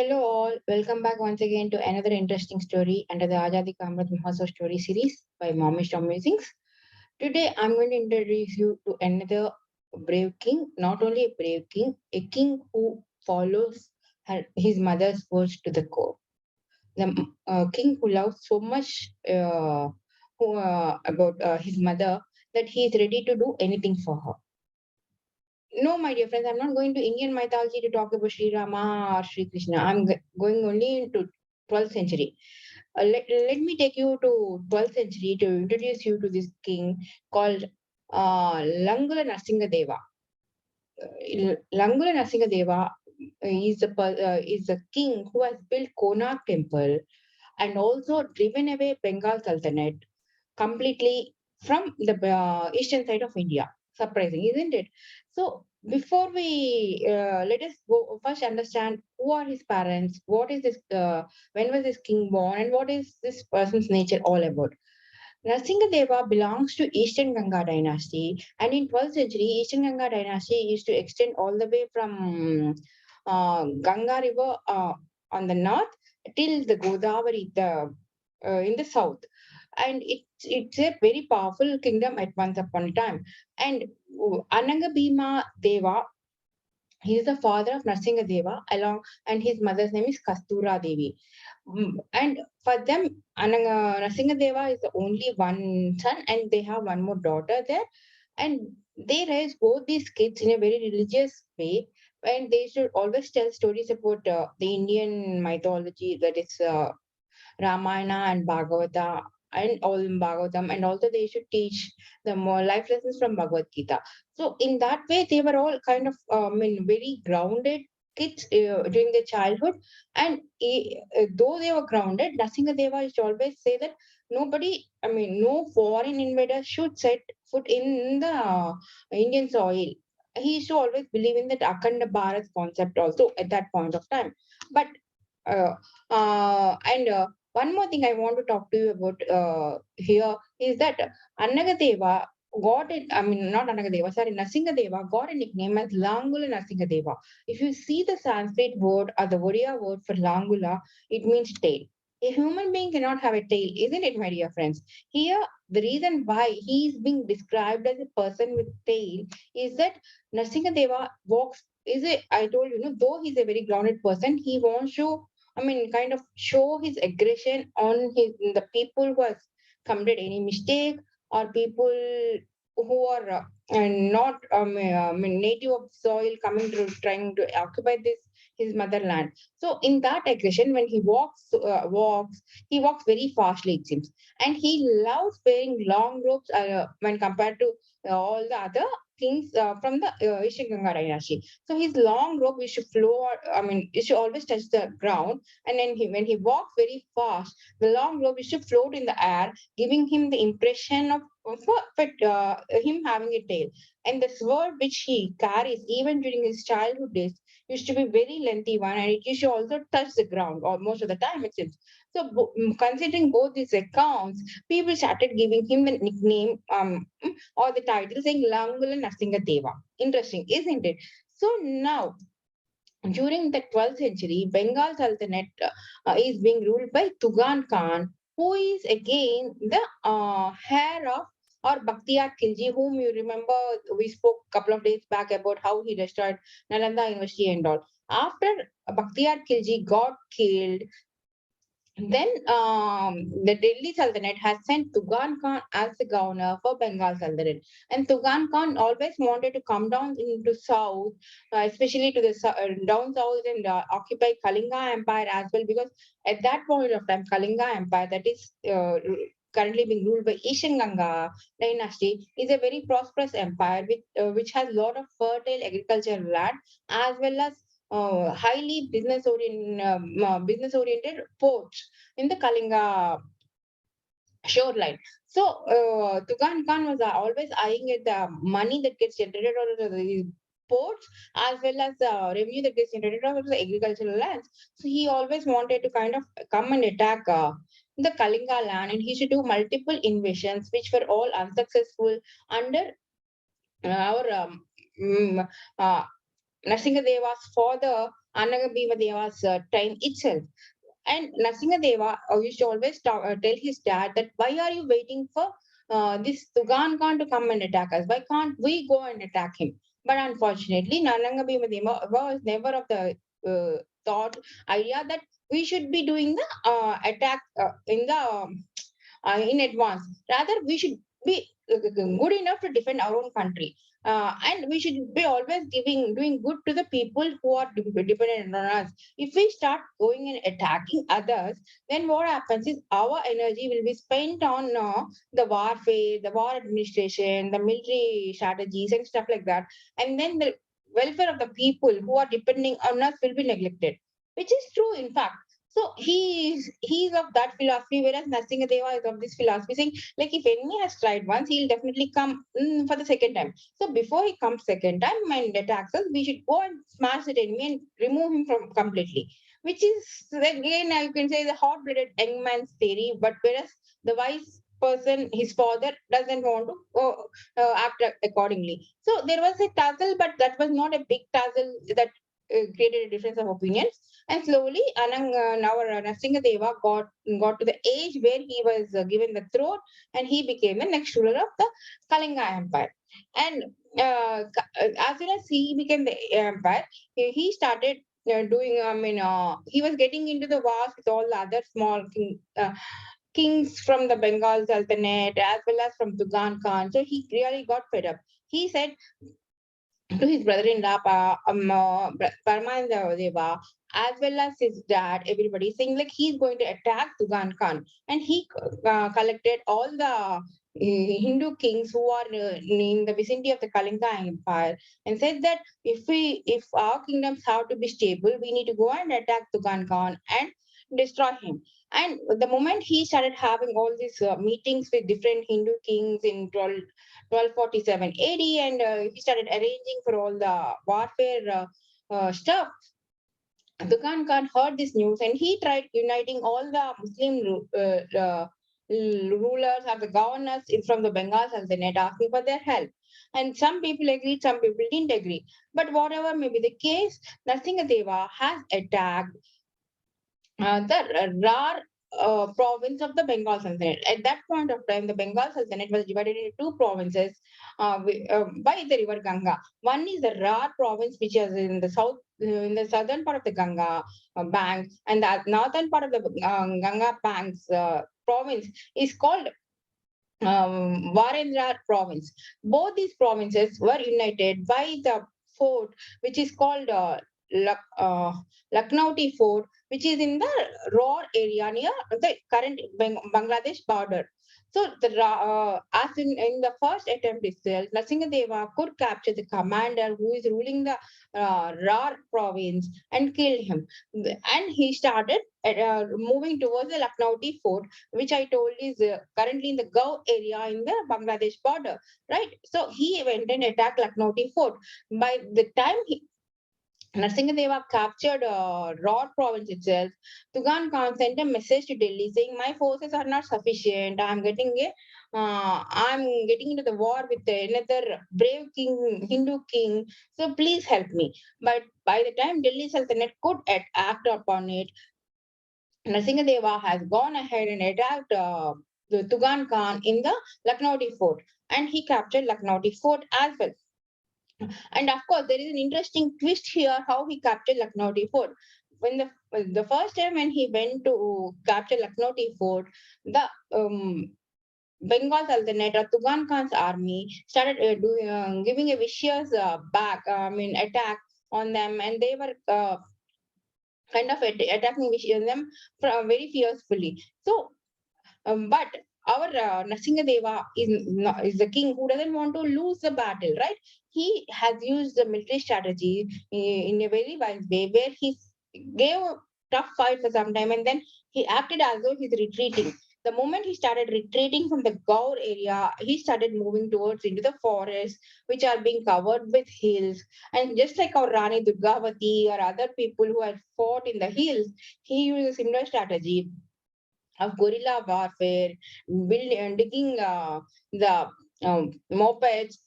Hello all, welcome back once again to another interesting story under the Azadi Ka Amrit Mahotsav story series by Momish Musings. Today I'm going to introduce you to another brave king, not only a brave king, a king who follows his mother's words to the core. The king who loves so much about his mother that he is ready to do anything for her. No, my dear friends, I'm not going to Indian mythology to talk about Sri Rama or Sri Krishna. Going only into 12th century. Let me take you to 12th century to introduce you to this king called Langula Narasingha Deva. Langula Narasingha Deva is the king who has built Konark temple and also driven away Bengal Sultanate completely from the eastern side of India. Surprising, isn't it? So before we let us go first understand who are his parents, what is this, when was this king born, and what is this person's nature all about. Narasingha Deva belongs to Eastern Ganga dynasty, and in 12th century, Eastern Ganga dynasty used to extend all the way from Ganga River on the north till the Godavari in the south, and it's a very powerful kingdom at once upon a time. And Ananga Bhima Deva, he is the father of Narasingha Deva, along and his mother's name is Kastura Devi. And for them, Narasingha Deva is the only one son, and they have one more daughter there. And they raise both these kids in a very religious way. And they should always tell stories about the Indian mythology, that is Ramayana and Bhagavata and all in Bhagavatam, and also they should teach the more life lessons from Bhagavad Gita. So in that way, they were all kind of, very grounded kids during their childhood. And though they were grounded, Narasimha Deva used to always say that no foreign invader should set foot in the Indian soil. He used to always believe in that Akhanda Bharat concept also at that point of time. But uh, and one more thing I want to talk to you about here is that Annagadeva got it, not Annagadeva, sorry, Narasimhadeva got a nickname as Langula Narasimhadeva. If you see the Sanskrit word or the Odia word for Langula, it means tail. A human being cannot have a tail, isn't it, my dear friends? Here, the reason why he is being described as a person with tail is that Narasimhadeva walks. I told you, though he's a very grounded person, he wants to kind of show his aggression on the people who has committed any mistake, or people who are not native of soil coming to trying to occupy this his motherland. So in that aggression, when he he walks very fastly, it seems, and he loves wearing long robes when compared to all the other kings from the Eastern Ganga dynasty. So his long robe is to flow, it should always touch the ground. And then when he walks very fast, the long robe is to float in the air, giving him the impression of him having a tail. And the sword which he carries, even during his childhood days, used to be very lengthy one, and it used to also touch the ground, or most of the time it seems. So, considering both these accounts, people started giving him the nickname or the title saying Langula Narasingha Deva. Interesting, isn't it? So now, during the 12th century, Bengal Sultanate is being ruled by Tugan Khan, who is again the heir of or Bakhtiyar Khilji, whom you remember we spoke a couple of days back about how he destroyed Nalanda University and all. After Bakhtiyar Khilji got killed, then the Delhi Sultanate has sent Tugan Khan as the governor for Bengal Sultanate. And Tugan Khan always wanted to come down into south, especially to the down south, and occupy Kalinga Empire as well, because at that point of time, Kalinga Empire, that is currently being ruled by Eastern Ganga dynasty, is a very prosperous empire which has a lot of fertile agricultural land, as well as business oriented ports in the Kalinga shoreline. So Tugan Khan was always eyeing at the money that gets generated out of the ports, as well as the revenue that gets generated out of the agricultural lands. So he always wanted to kind of come and attack the Kalinga land, and he should do multiple invasions, which were all unsuccessful under our mm, uh, Narasimha Deva's father, Ananga time itself. And Narasimha Deva used to always tell his dad that why are you waiting for this Tugan Khan to come and attack us? Why can't we go and attack him? But unfortunately, Nananga Bhima Deva was never of the thought idea that we should be doing the attack in advance. Rather, we should be good enough to defend our own country. And we should be always doing good to the people who are dependent on us. If we start going and attacking others, then what happens is our energy will be spent on the warfare, the war administration, the military strategies, and stuff like that. And then the welfare of the people who are depending on us will be neglected, which is true, in fact. So he's of that philosophy, whereas Narasimha Deva is of this philosophy, saying like if enemy has tried once, he'll definitely come for the second time. So before he comes second time and attacks us, we should go and smash that enemy and remove him from completely. Which is again you can say the hot-blooded young man's theory, but whereas the wise person, his father, doesn't want to act accordingly. So there was a tussle, but that was not a big tussle that created a difference of opinions. And slowly, our Narasimha Deva got to the age where he was given the throne, and he became the next ruler of the Kalinga Empire. And as soon as he became the empire, he started doing. I mean, he was getting into the wars with all the other small kings from the Bengal Sultanate as well as from Tugan Khan. So he really got fed up. He said to his brother-in-law, Paramananda Deva, as well as his dad, everybody saying like he's going to attack Tugan Khan. And he collected all the Hindu kings who are in the vicinity of the Kalinga Empire and said that if our kingdoms have to be stable, we need to go and attack Tugan Khan and destroy him. And the moment he started having all these meetings with different Hindu kings in 1247 AD, and he started arranging for all the warfare stuff. Dukan Khan heard this news and he tried uniting all the Muslim rulers or the governors from the Bengal Sultanate asking for their help. And some people agreed, some people didn't agree. But whatever may be the case, Narasimha Deva has attacked the rare province of the Bengal Sultanate. At that point of time, the Bengal Sultanate was divided into two provinces by the river Ganga. One is the Rar province, which is in the south, in the southern part of the Ganga bank, and the northern part of the Ganga bank's province is called Warendra province. Both these provinces were united by the fort, which is called Lucknowti Fort, which is in the Raw area near the current Bangladesh border. So, as in the first attempt itself, Narasimha Deva could capture the commander who is ruling the Rar province and kill him. And he started moving towards the Lucknowti Fort, which I told is currently in the Gao area in the Bangladesh border, right? So he went and attacked Lucknowti Fort. By the time Narasimha captured Raw province itself, Tugan Khan sent a message to Delhi saying, "My forces are not sufficient. I'm getting into the war with another brave king, Hindu king. So please help me." But by the time Delhi Sultanate could act upon it, Narasimha Deva has gone ahead and attacked the Tugan Khan in the Lucknowti fort, and he captured Lucknowti fort as well. And of course, there is an interesting twist here how he captured Lucknowti fort. When the first time when he went to capture Lucknowti fort, the Bengal Sultanate or Tugan Khan's army started giving a vicious attack on them, and they were kind of attacking them very fiercely. So, but our Narasimha Deva is the king who doesn't want to lose the battle, right? He has used the military strategy in a very wise way where he gave a tough fight for some time and then he acted as though he's retreating. The moment he started retreating from the Gaur area, he started moving towards into the forest, which are being covered with hills. And just like our Rani Durgavati or other people who had fought in the hills, he used a similar strategy of guerrilla warfare, digging the mopeds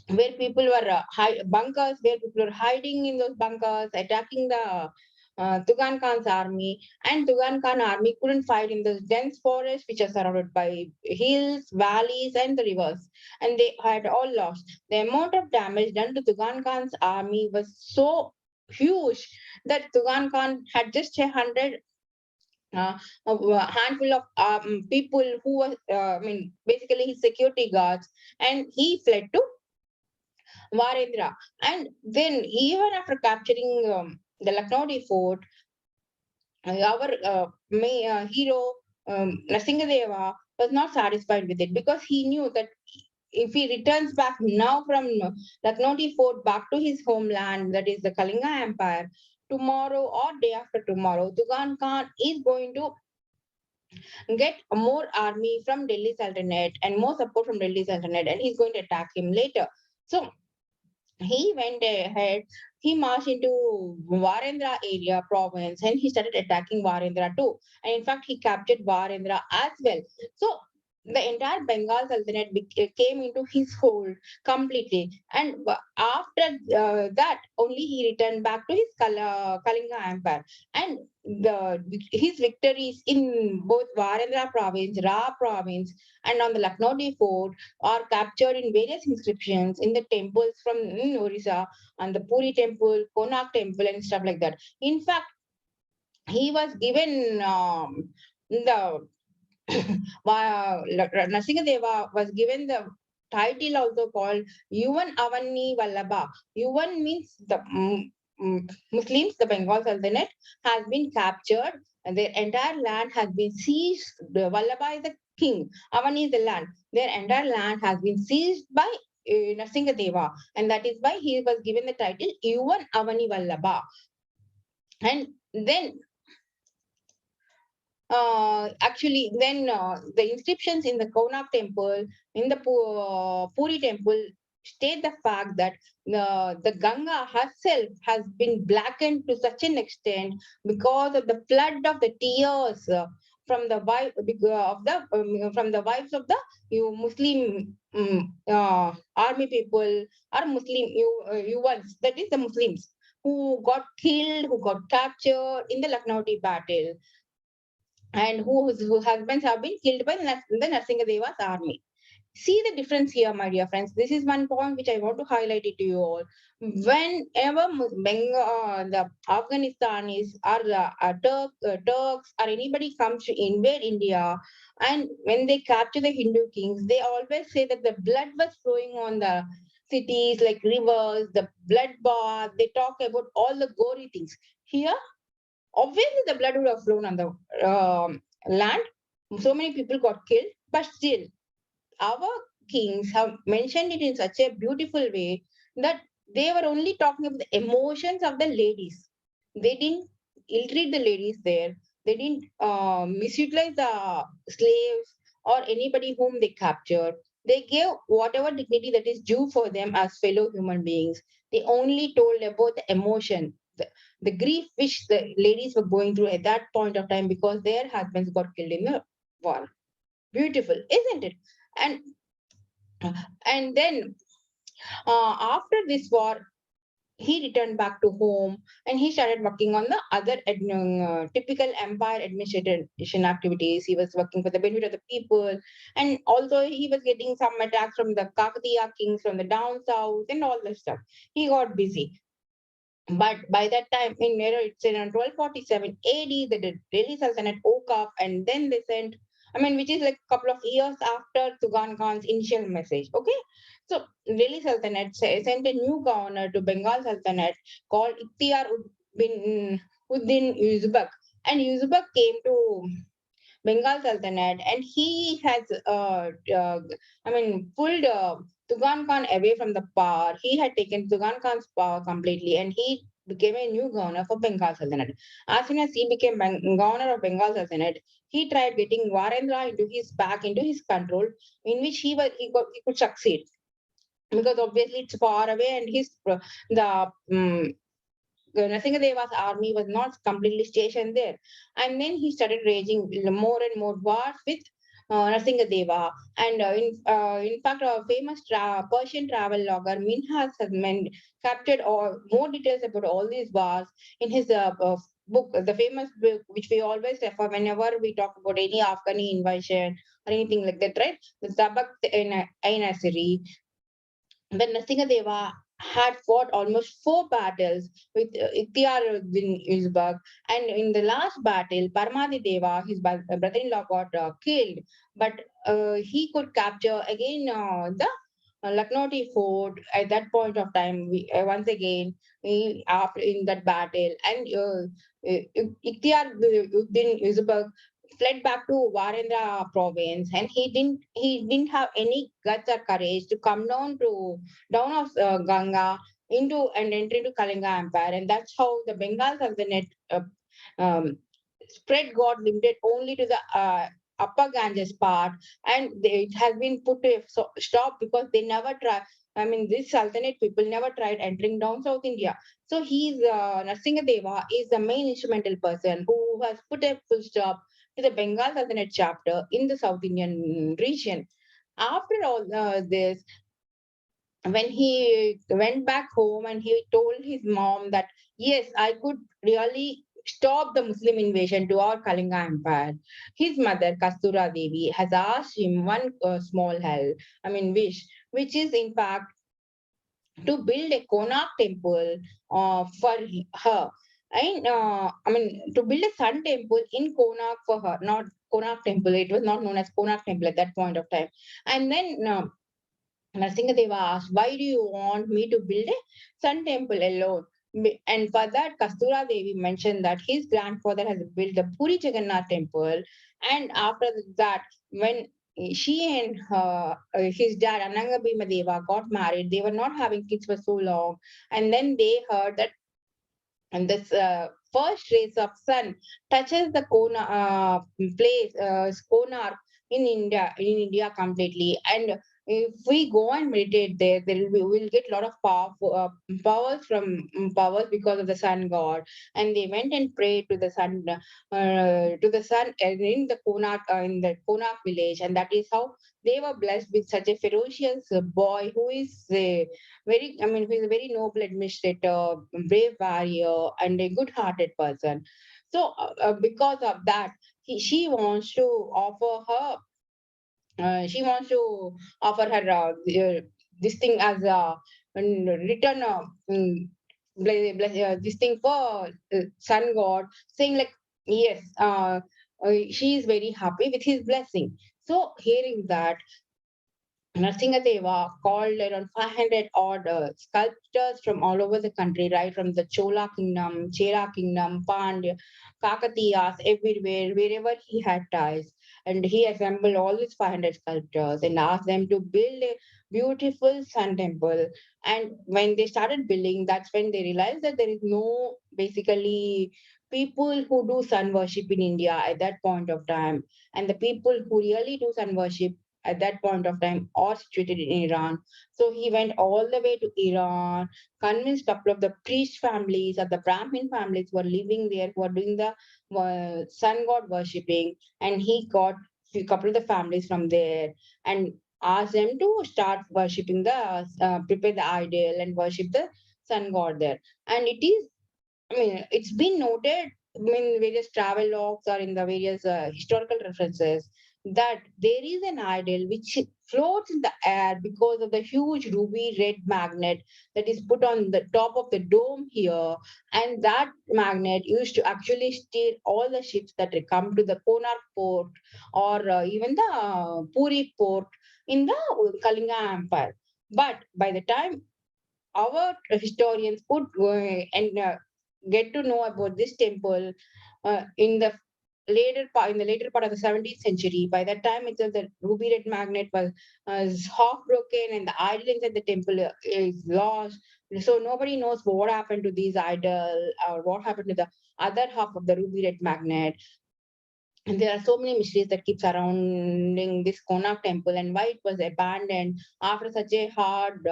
where people were bunkers, where people were hiding in those bunkers, attacking the Tugan Khan's army. And Tugan Khan army couldn't fight in those dense forests, which are surrounded by hills, valleys, and the rivers. And they had all lost. The amount of damage done to Tugan Khan's army was so huge that Tugan Khan had just 100 a handful of people who were, basically his security guards, and he fled to Varendra. And then, even after capturing the Lucknow fort, our hero, Narasingha Deva, was not satisfied with it, because he knew that if he returns back now from Lucknow fort back to his homeland, that is the Kalinga Empire, tomorrow or day after tomorrow, Tugan Khan is going to get more army from Delhi Sultanate and more support from Delhi Sultanate, and he's going to attack him later. So he went ahead, he marched into Varendra area province, and he started attacking Varendra too. And in fact, he captured Varendra as well. So the entire Bengal Sultanate came into his hold completely. And after that, only he returned back to his Kalinga Empire. And his victories in both Varendra province, Ra province, and on the Lucknow fort are captured in various inscriptions in the temples from Orissa, and the Puri temple, Konark temple, and stuff like that. In fact, he was given the Narasimha Deva was given the title also called Yuvan Avani Vallabha. Yuvan means the Muslims, the Bengal Sultanate, has been captured and their entire land has been seized. The Vallabha is the king, Avani is the land. Their entire land has been seized by Narasimha Deva, and that is why he was given the title Yuvan Avani Vallabha. And then actually, then the inscriptions in the Konark temple, in the Puri temple, state the fact that the Ganga herself has been blackened to such an extent because of the flood of the tears from the wife from the wives of the Muslim army people, or Muslim ones, that is the Muslims who got killed, who got captured in the Lucknow battle, and whose husbands have been killed by the Narasimha Deva's army. See the difference here, my dear friends. This is one point which I want to highlight it to you all. Whenever the Afghanistanis or the Turks or anybody comes to invade India, and when they capture the Hindu kings, they always say that the blood was flowing on the cities like rivers, the blood bath. They talk about all the gory things. Here, obviously, the blood would have flown on the land. So many people got killed, but still, our kings have mentioned it in such a beautiful way that they were only talking about the emotions of the ladies. They didn't ill-treat the ladies there. They didn't misutilize the slaves or anybody whom they captured. They gave whatever dignity that is due for them as fellow human beings. They only told about the emotion, the grief which the ladies were going through at that point of time because their husbands got killed in the war. Beautiful, isn't it? And and then after this war, he returned back to home, and he started working on the other typical empire administration activities. He was working for the benefit of the people, and also he was getting some attacks from the Kakatiya kings from the down south and all that stuff. He got busy. But by that time, it's around 1247 AD, the Delhi Sultanate woke up, and then they sent, which is like a couple of years after Tugan Khan's initial message. Okay. So Delhi Sultanate sent a new governor to Bengal Sultanate called Ikhtiar bin Uddin Uzbek. And Uzbek came to Bengal Sultanate, and he has, pulled Tugan Khan away from the power. He had taken Tugan Khan's power completely, and he became a new governor for Bengal Sultanate. As soon as he became governor of Bengal Sultanate, he tried getting Varendra into his control, in which he could succeed, because obviously it's far away, and the Narasimha Deva's army was not completely stationed there. And then he started raging more and more wars with Narasingha Deva. And in fact, a famous Persian travel logger Minhas has captured all more details about all these wars in his book, the famous book which we always refer whenever we talk about any Afghani invasion or anything like that, right? The Zabak in Ainasiri. When Narasimha had fought almost 4 battles with Ikhtiyaruddin Uzbek, and in the last battle, Parmadi Deva, his brother-in-law, got killed, but he could capture again the Lucknow fort at that point of time. Once again, after in that battle, and Ikhtiyaruddin Uzbek fled back to Warendra province, and he didn't have any guts or courage to come down of Ganga into and enter into Kalinga Empire, and that's how the Bengal Sultanate um, spread got limited only to the upper Ganges part, and it has been put to a stop because they never try. I mean, this Sultanate people never tried entering down South India. So Narasimha Deva is the main instrumental person who has put a full stop to the Bengal Sultanate chapter in the South Indian region. After all this, when he went back home and he told his mom that yes, I could really stop the Muslim invasion to our Kalinga Empire, his mother Kastura Devi has asked him one small help, I mean wish, which is in fact to build a Konark temple for her. And I mean, to build a sun temple in Konark for her, not Konark temple. It was not known as Konark temple at that point of time. And then Narasimha asked, why do you want me to build a sun temple alone? And for that, Kastura Devi mentioned that his grandfather has built the Puri Jagannath temple. And after that, when she and his dad, Ananga Bhima Deva, got married, they were not having kids for so long. And then they heard that and this first rays of sun touches the Konark in India completely. And if we go and meditate there, we'll get a lot of powers because of the sun god. And they went and prayed to the sun in the Konark village, and that is how they were blessed with such a ferocious boy who is I mean, he's a very noble administrator, brave warrior, and a good-hearted person. So, because of that, she wants to offer her. She wants to offer her this thing as a return. This thing for sun god, saying like yes, she is very happy with his blessing. So, hearing that, Narasimha called around 500 odd sculptors from all over the country, right from the Chola kingdom, Chera kingdom, Pandya, Kakatiyas, everywhere, wherever he had ties. And he assembled all these 500 sculptors and asked them to build a beautiful sun temple. And when they started building, that's when they realized that there is no basically people who do sun worship in India at that point of time. And the people who really do sun worship at that point of time are situated in Iran. So he went all the way to Iran, convinced a couple of the priest families or the Brahmin families who were living there, who were doing the sun god worshipping, and he got a couple of the families from there and asked them to start worshipping prepare the idol and worship the sun god there. And it is, I mean, it's been noted in various travel logs or in the various historical references that there is an idol which floats in the air because of the huge ruby red magnet that is put on the top of the dome here. And that magnet used to actually steer all the ships that come to the Konark port or even the Puri port in the Kalinga Empire. But by the time our historians could go and get to know about this temple in the later part of the 17th century. By that time itself, the ruby red magnet was half broken, and the idol inside the temple is lost. So nobody knows what happened to these idol or what happened to the other half of the ruby red magnet. And there are so many mysteries that keep surrounding this Konark temple and why it was abandoned after such a hard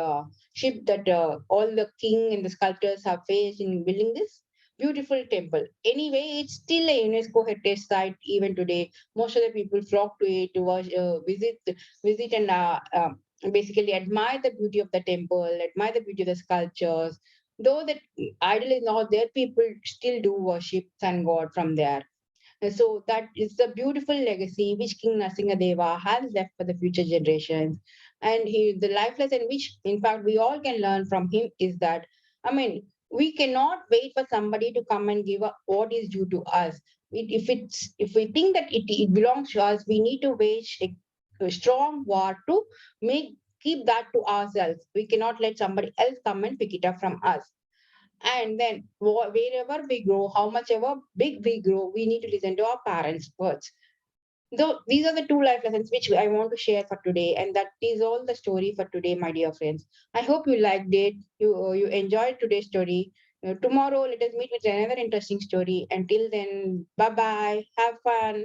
ship that all the king and the sculptors have faced in building this. beautiful temple. Anyway, it's still a UNESCO heritage site even today. Most of the people flock to it to visit and basically admire the beauty of the temple, admire the beauty of the sculptures. Though that idol is not there, people still do worship sun god from there. So that is the beautiful legacy which King Narasimha Deva has left for the future generations. And the life lesson which, in fact, we all can learn from him is that, I mean, we cannot wait for somebody to come and give up what is due to us. If we think that it belongs to us, we need to wage a strong war to make keep that to ourselves. We cannot let somebody else come and pick it up from us. And then wherever we grow, how much ever big we grow, we need to listen to our parents' words. So these are the two life lessons which I want to share for today, and that is all the story for today, my dear friends. I hope you liked it. You enjoyed today's story. Tomorrow, let us meet with another interesting story. Until then, bye bye. Have fun.